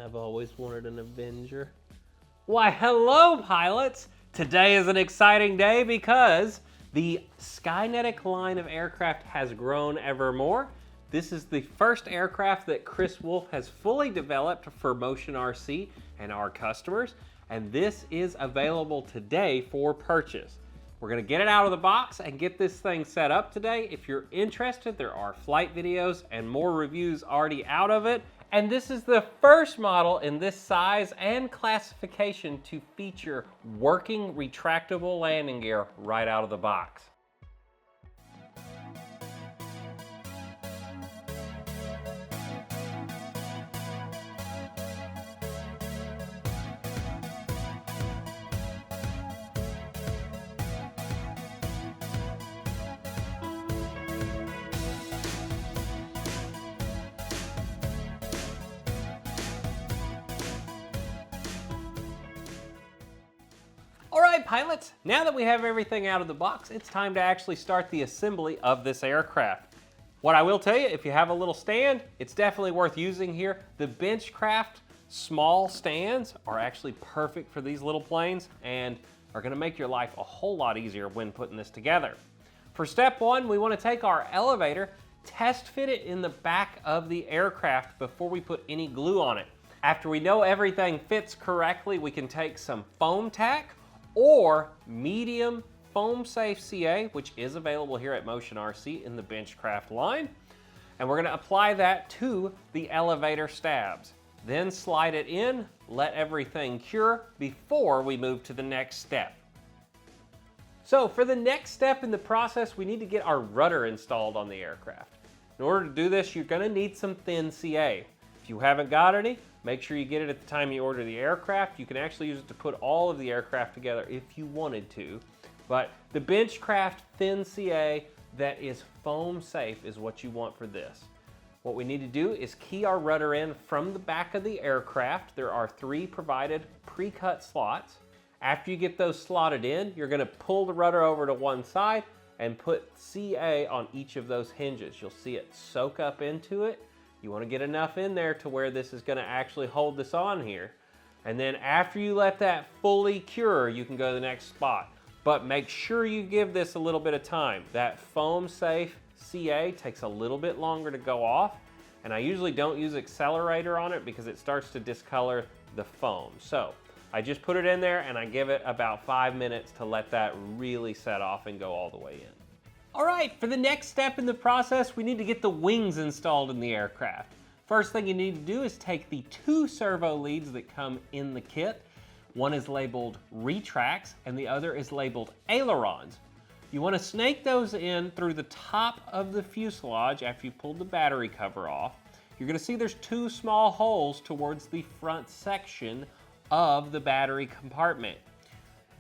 I've always wanted an Avenger. Why, hello, pilots! Today is an exciting day because the Skynetic line of aircraft has grown ever more. This is the first aircraft that Chris Wolfe has fully developed for Motion RC and our customers, and this is available today for purchase. We're gonna get it out of the box and get this thing set up today. If you're interested, there are flight videos and more reviews already out of it. And this is the first model in this size and classification to feature working retractable landing gear right out of the box. All right, pilots, now that we have everything out of the box, it's time to actually start the assembly of this aircraft. What I will tell you, if you have a little stand, it's definitely worth using here. The Benchcraft small stands are actually perfect for these little planes and are gonna make your life a whole lot easier when putting this together. For step one, we wanna take our elevator, test fit it in the back of the aircraft before we put any glue on it. After we know everything fits correctly, we can take some foam tack or medium foam safe CA, which is available here at Motion RC in the Benchcraft line. And we're gonna apply that to the elevator stabs. Then slide it in, let everything cure before we move to the next step. So for the next step in the process, we need to get our rudder installed on the aircraft. In order to do this, you're gonna need some thin CA. If you haven't got any, make sure you get it at the time you order the aircraft. You can actually use it to put all of the aircraft together if you wanted to. But the Benchcraft thin CA that is foam safe is what you want for this. What we need to do is key our rudder in from the back of the aircraft. There are 3 provided pre-cut slots. After you get those slotted in, you're gonna pull the rudder over to one side and put CA on each of those hinges. You'll see it soak up into it. You want to get enough in there to where this is going to actually hold this on here. And then after you let that fully cure, you can go to the next spot. But make sure you give this a little bit of time. That foam safe CA takes a little bit longer to go off. And I usually don't use accelerator on it because it starts to discolor the foam. So I just put it in there and I give it about 5 minutes to let that really set off and go all the way in. All right, for the next step in the process, we need to get the wings installed in the aircraft. First thing you need to do is take the 2 servo leads that come in the kit. One is labeled Retracts and the other is labeled ailerons. You want to snake those in through the top of the fuselage after you pulled the battery cover off. You're going to see there's 2 small holes towards the front section of the battery compartment.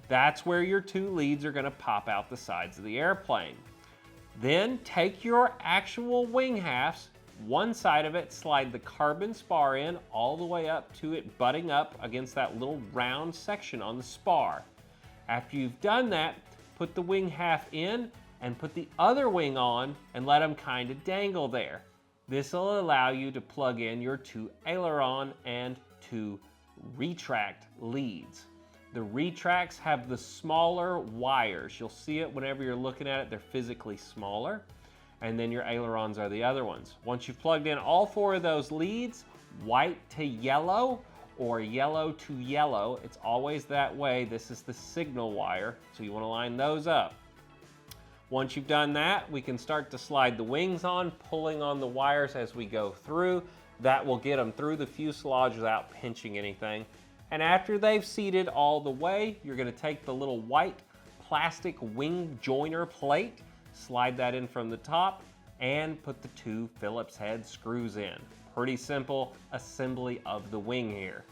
That's where your 2 leads are going to pop out the sides of the airplane. Then take your actual wing halves, one side of it, slide the carbon spar in all the way up to it butting up against that little round section on the spar. After you've done that, put the wing half in and put the other wing on and let them kind of dangle there. This will allow you to plug in your 2 aileron and 2 retract leads. The Retracts have the smaller wires. You'll see it whenever you're looking at it. They're physically smaller. And then your ailerons are the other ones. Once you've plugged in all 4 of those leads, white to yellow or yellow to yellow, it's always that way. This is the signal wire, so you want to line those up. Once you've done that, we can start to slide the wings on, pulling on the wires as we go through. That will get them through the fuselage without pinching anything. And after they've seated all the way, you're gonna take the little white plastic wing joiner plate, slide that in from the top, and put the 2 Phillips head screws in. Pretty simple assembly of the wing here.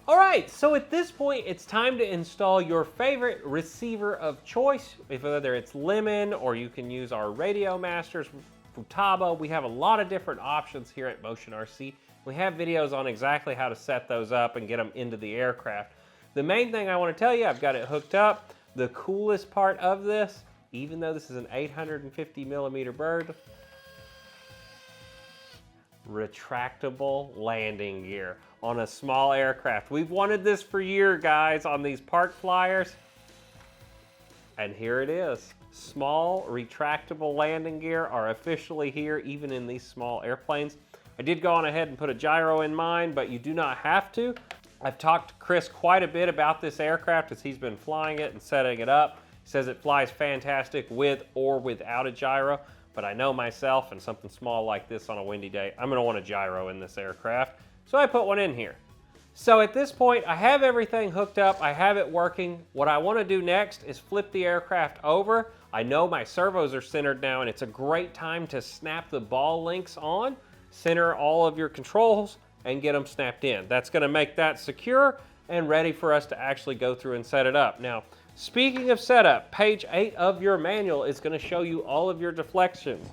All right, so at this point, it's time to install your favorite receiver of choice, whether it's Lemon or you can use our Radio Masters, Futaba. We have a lot of different options here at Motion RC. We have videos on exactly how to set those up and get them into the aircraft. The main thing I want to tell you, I've got it hooked up. The coolest part of this, even though this is an 850 millimeter bird, retractable landing gear on a small aircraft. We've wanted this for years, guys, on these park flyers. And here it is. Small retractable landing gear are officially here, even in these small airplanes. I did go on ahead and put a gyro in mine, but you do not have to. I've talked to Chris quite a bit about this aircraft as he's been flying it and setting it up. He says it flies fantastic with or without a gyro, but I know myself, and something small like this on a windy day, I'm gonna want a gyro in this aircraft, so I put one in here. So at this point, I have everything hooked up, I have it working. What I wanna do next is flip the aircraft over. I know my servos are centered now, and it's a great time to snap the ball links on, center all of your controls, and get them snapped in. That's gonna make that secure and ready for us to actually go through and set it up. Now, speaking of setup, page 8 of your manual is gonna show you all of your deflections.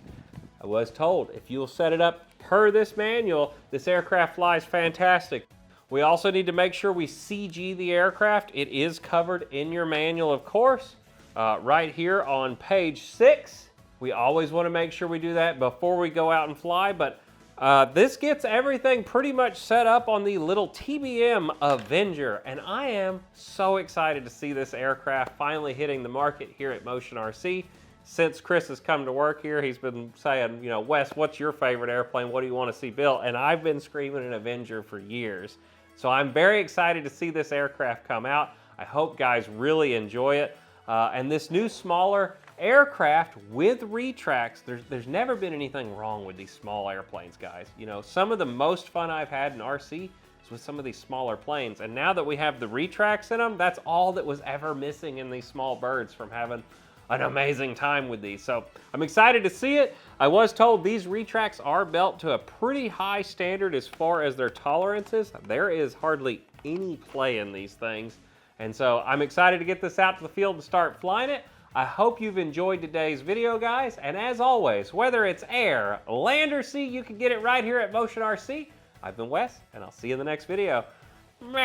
I was told if you'll set it up per this manual, this aircraft flies fantastic. We also need to make sure we CG the aircraft. It is covered in your manual, of course, right here on page 6. We always wanna make sure we do that before we go out and fly, but this gets everything pretty much set up on the little TBM Avenger, and I am so excited to see this aircraft finally hitting the market here at Motion RC. Since Chris has come to work here, he's been saying, you know, Wes, what's your favorite airplane? What do you want to see built? And I've been screaming an Avenger for years. So I'm very excited to see this aircraft come out. I hope guys really enjoy it. And this new smaller aircraft with retracts, there's never been anything wrong with these small airplanes, guys. You know, some of the most fun I've had in RC is with some of these smaller planes. And now that we have the retracts in them, that's all that was ever missing in these small birds from having an amazing time with these. So I'm excited to see it. I was told these retracts are built to a pretty high standard as far as their tolerances. There is hardly any play in these things. And so I'm excited to get this out to the field and start flying it. I hope you've enjoyed today's video, guys. And as always, whether it's air, land, or sea, you can get it right here at Motion RC. I've been Wes, and I'll see you in the next video. Meow.